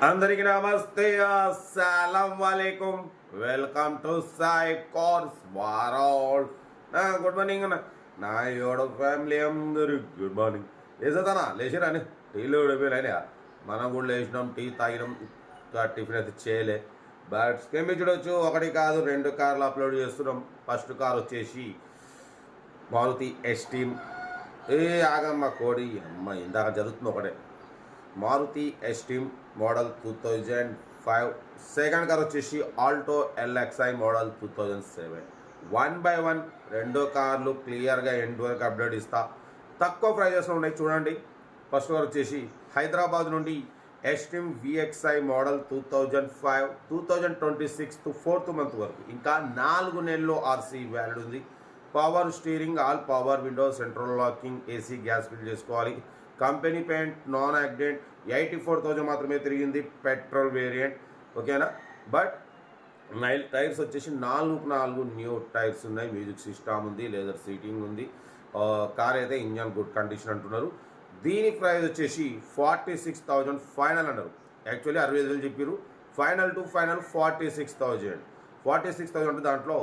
అందరికీ నమస్తే, అస్సలం వాలేకుం. Welcome to Sai cars world. Good morning అన్న, నా యోడ ఫ్యామిలీ అందరు గుడ్ మార్నింగ్. లేచేదానా లేచిరా అని టీలు ఓడిపోయినా, మనం కూడా లేచినాం, టీ తాగినాం, ఇంకా టిఫిన్ అయితే చేయలే. బట్ స్కెమ్ చూడవచ్చు, ఒకటి కాదు రెండు కార్లు అప్లోడ్ చేస్తున్నాం. ఫస్ట్ కార్ వచ్చేసి మారుతి ఎస్టీమ్. ఆగమ్మ కోడి అమ్మ, ఇందాక జరుగుతుంది ఒకటే. Maruti Esteem model 2005. Second car వచ్చేసి ఆల్టో ఎల్ఎక్స్ఐ మోడల్ 2007. 1/1 రెండో కార్లు క్లియర్గా ఎండ్ వరకు అప్డేట్ ఇస్తా. తక్కువ ప్రైజెస్లో ఉన్నాయి చూడండి. ఫస్ట్ కార్ వచ్చేసి హైదరాబాద్ నుండి Esteem VXi model 2005, 2026 to 4th month వరకు, ఇంకా 4 నెలలు ఆర్సీ వ్యాలిడ్ ఉంది. Power steering, all power window, central locking, AC, gas fill చేసుకోవాలి. Company paint, non accident. 84,000 మాత్రమే తిరిగింది, పెట్రోల్ వేరియంట్. ఓకేనా. బట్ టైర్స్ వచ్చేసి 4 న్యూ టైర్స్ ఉన్నాయి. మ్యూజిక్ సిస్టమ్ ఉంది, లేదర్ సీటింగ్ ఉంది. కార్ అయితే ఇంజన్ గుడ్ కండిషన్ అంటున్నారు. దీని ప్రైస్ వచ్చేసి 46,000 ఫైనల్ అన్నారు. యాక్చువల్లీ 65,000 చెప్పారు. Final to final 46,000. 46,000 అంటే దాంట్లో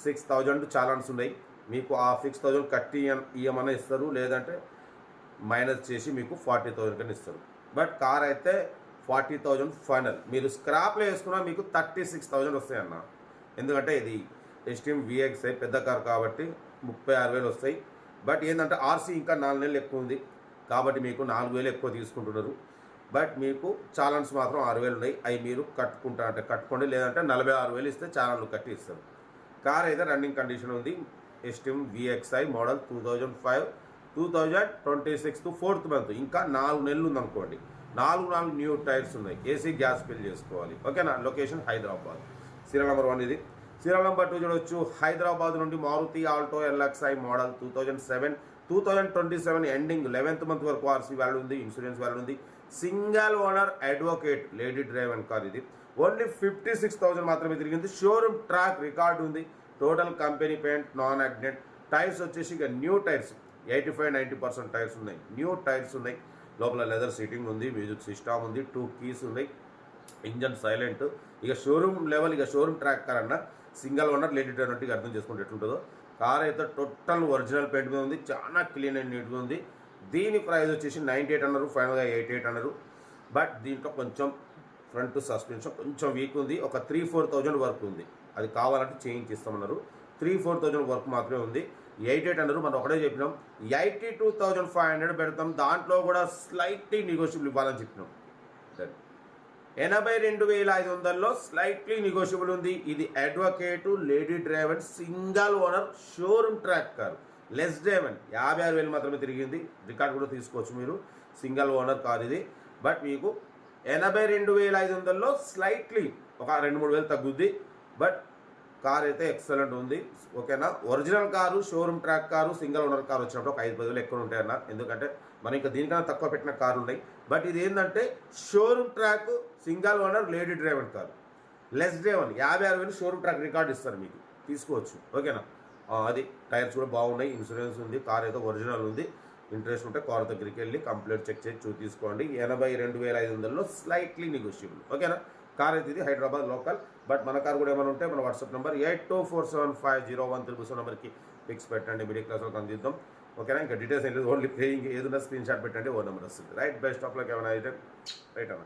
6,000 చాలాన్స్ ఉన్నాయి. మీకు ఆ 6,000 కట్టి ఇవ్వమని ఇస్తారు, లేదంటే మైనస్ చేసి మీకు 40,000 కన్నా ఇస్తారు. బట్ కార్ అయితే 40,000 ఫైనల్. మీరు స్క్రాప్లో వేసుకున్నా మీకు 36,000 వస్తాయి అన్న. ఎందుకంటే ఇది ఎస్టీమ్ విఎక్స్ఐ పెద్ద కార్ కాబట్టి 36,000 వస్తాయి. బట్ ఏంటంటే ఆర్సీ ఇంకా 4 నెలలు ఎక్కువ ఉంది కాబట్టి మీకు 4,000 ఎక్కువ తీసుకుంటున్నారు. బట్ మీకు చాలన్స్ మాత్రం 6,000 ఉన్నాయి. అవి మీరు కట్టుకుంటా అంటే కట్టుకోండి, లేదంటే 46,000 ఇస్తే చాలన్లు కట్టి ఇస్తారు. కార్ అయితే రన్నింగ్ కండిషన్ ఉంది. Esteem VXi model 2005, 2026 to 4th month, ఇంకా 4 నెలలు ఉందనుకోండి. 4 న్యూ టైర్స్ ఉన్నాయి. ఏసీ, గ్యాస్ ఫిల్ చేసుకోవాలి. ఓకేనా. లొకేషన్ హైదరాబాద్. సీరియల్ నెంబర్ 1 ఇది. సీరియల్ నెంబర్ 2 చూడవచ్చు. హైదరాబాద్ నుండి Maruti Alto LXI model 2007, 2027 ending 11th month వరకు ఆర్సీ వ్యాల్యూ ఉంది, ఇన్సూరెన్స్ వ్యాల్యూ ఉంది. Single owner advocate lady driver car ఇది. ఓన్లీ 56,000 మాత్రమే తిరిగింది. షోరూమ్ ట్రాక్ రికార్డు ఉంది. Total company paint, non accident. Tyres వచ్చేసి ఇక న్యూ టైర్స్ 85-90% టైర్స్ ఉన్నాయి. న్యూ టైర్స్ ఉన్నాయి. లోపల లెదర్ సీటింగ్ ఉంది, మ్యూజిక్ సిస్టమ్ ఉంది, 2 keys ఉన్నాయి. Engine silent. ఇక షోరూమ్ లెవెల్, ఇక షోరూమ్ ట్రాక్ కార్ అన్న. సింగల్ ఓనర్ లేడీ డ్రైవర్ అంటే అర్థం చేసుకుంటే ఎట్లుంటుందో. కార్ అయితే టోటల్ ఒరిజినల్ పెయింట్ మీద ఉంది, చాలా క్లీన్ అండ్ నీట్గా ఉంది. దీని ప్రైస్ వచ్చేసి 98 అన్నారు, ఫైనల్గా 88 అన్నారు. బట్ దీంట్లో కొంచెం ఫ్రంట్ సస్పెన్షన్ కొంచెం వీక్ ఉంది. ఒక 3-4,000 వర్క్ ఉంది. అది కావాలంటే చేంజ్ ఇస్తామన్నారు. 3-4,000 వర్క్ మాత్రమే ఉంది. 88 అన్నారు. మనం ఒకటే చెప్పినాం 82,500 పెడతాం. దాంట్లో కూడా స్లైట్లీ నెగోషియబుల్ ఇవ్వాలని చెప్పినాం. 82,500లో స్లైట్లీ నెగోషియబుల్ ఉంది. ఇది advocate lady driver single owner showroom track car. Less driver 56,000 మాత్రమే తిరిగింది. రికార్డ్ కూడా తీసుకోవచ్చు మీరు. సింగల్ ఓనర్ కార్ ఇది. బట్ మీకు 82,500లో స్లైట్లీ ఒక 2-3,000 తగ్గుద్ది. బట్ కార్ అయితే ఎక్సలెంట్ ఉంది. ఓకేనా. Original car, showroom track car, single owner car వచ్చినప్పుడు ఒక 5-10,000 ఎక్కువ ఉంటాయన్న. ఎందుకంటే మనం ఇంకా దీనికన్నా తక్కువ పెట్టిన కార్లు ఉన్నాయి. బట్ ఇది ఏంటంటే showroom track, single owner, lady driver car. Less driver 56,000 showroom track record ఇస్తారు, మీకు తీసుకోవచ్చు. ఓకేనా. అది టైర్స్ కూడా బాగున్నాయి, ఇన్సూరెన్స్ ఉంది. కార్ అయితే ఒరిజినల్ ఉంది. ఇంట్రెస్ట్ ఉంటే కార్ దగ్గరికి వెళ్ళి కంప్లీట్ చెక్ చేసి తీసుకోండి. 82,500లో స్లైట్లీ నెగోషియబుల్. ఓకేనా. కార్ అయితే ఇది హైదరాబాద్ లోకల్. బట్ మన కార్ కూడా ఏమైనా ఉంటే మన వాట్సాప్ నెంబర్ 82475013 నెంబర్కి పిక్స్ పెట్టండి. మిడిల్ క్లాస్లో అందిద్దాం. ఓకేనా. ఇంకా డీటెయిల్స్ ఏంటి, ఓన్లీ పేయింగ్ ఏదైనా స్క్రీన్ షాట్ పెట్టండి, ఓ నెంబర్ వస్తుంది. రైట్. Best of luck. ఏమైనా అయితే రైట్ అన్న.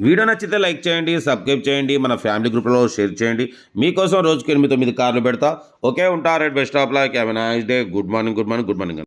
వీడియో నచ్చితే లైక్ చేయండి, సబ్స్క్రైబ్ చేయండి, మన ఫ్యామిలీ గ్రూప్లో షేర్ చేయండి. మీకోసం రోజుకి 8-9 కార్లు పెడతా. ఓకే ఉంటా. రైట్. Best of luck. ఏమైనా డే. Good morning.